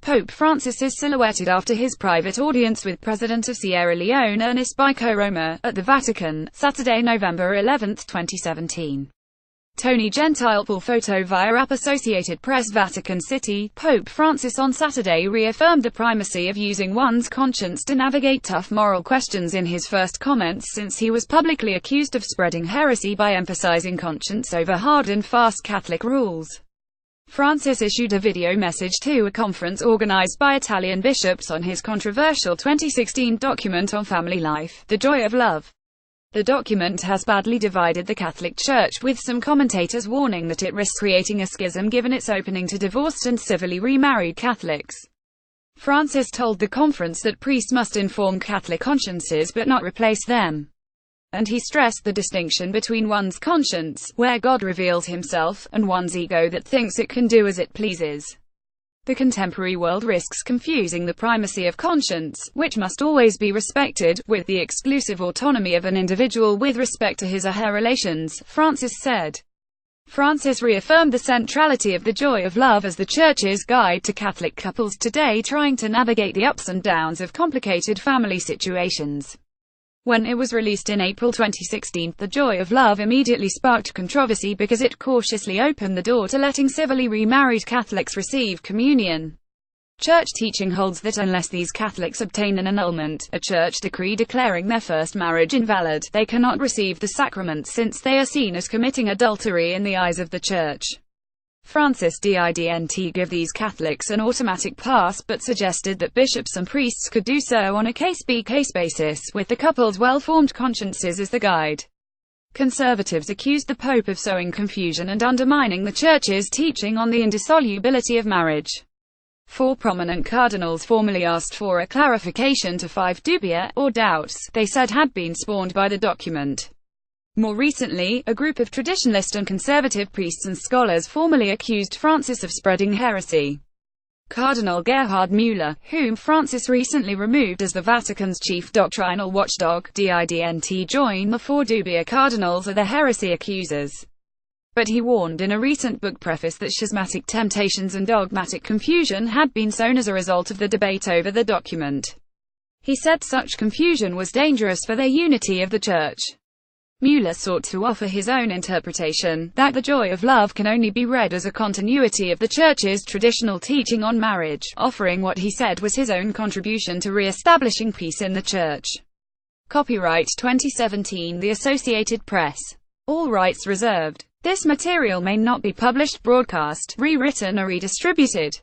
Pope Francis is silhouetted after his private audience with President of Sierra Leone Ernest Bai Koroma, at the Vatican, Saturday, November 11, 2017. Tony Gentile. Full photo via app. Associated Press. Vatican City. Pope Francis on Saturday reaffirmed the primacy of using one's conscience to navigate tough moral questions in his first comments since he was publicly accused of spreading heresy by emphasizing conscience over hard and fast Catholic rules. Francis issued a video message to a conference organized by Italian bishops on his controversial 2016 document on family life, The Joy of Love. The document has badly divided the Catholic Church, with some commentators warning that it risks creating a schism given its opening to divorced and civilly remarried Catholics. Francis told the conference that priests must inform Catholic consciences but not replace them. And he stressed the distinction between one's conscience, where God reveals himself, and one's ego that thinks it can do as it pleases. The contemporary world risks confusing the primacy of conscience, which must always be respected, with the exclusive autonomy of an individual with respect to his or her relations, Francis said. Francis reaffirmed the centrality of the joy of love as the Church's guide to Catholic couples today trying to navigate the ups and downs of complicated family situations. When it was released in April 2016, The Joy of Love immediately sparked controversy because it cautiously opened the door to letting civilly remarried Catholics receive communion. Church teaching holds that unless these Catholics obtain an annulment, a church decree declaring their first marriage invalid, they cannot receive the sacrament since they are seen as committing adultery in the eyes of the Church. Francis didn't give these Catholics an automatic pass but suggested that bishops and priests could do so on a case-by-case basis, with the couple's well-formed consciences as the guide. Conservatives accused the Pope of sowing confusion and undermining the Church's teaching on the indissolubility of marriage. 4 prominent cardinals formally asked for a clarification to 5 dubia, or doubts, they said had been spawned by the document. More recently, a group of traditionalist and conservative priests and scholars formally accused Francis of spreading heresy. Cardinal Gerhard Müller, whom Francis recently removed as the Vatican's chief doctrinal watchdog, didn't join the 4 dubia cardinals as the heresy accusers. But he warned in a recent book preface that schismatic temptations and dogmatic confusion had been sown as a result of the debate over the document. He said such confusion was dangerous for the unity of the Church. Müller sought to offer his own interpretation, that the joy of love can only be read as a continuity of the Church's traditional teaching on marriage, offering what he said was his own contribution to re-establishing peace in the Church. Copyright 2017 The Associated Press. All rights reserved. This material may not be published, broadcast, rewritten or redistributed.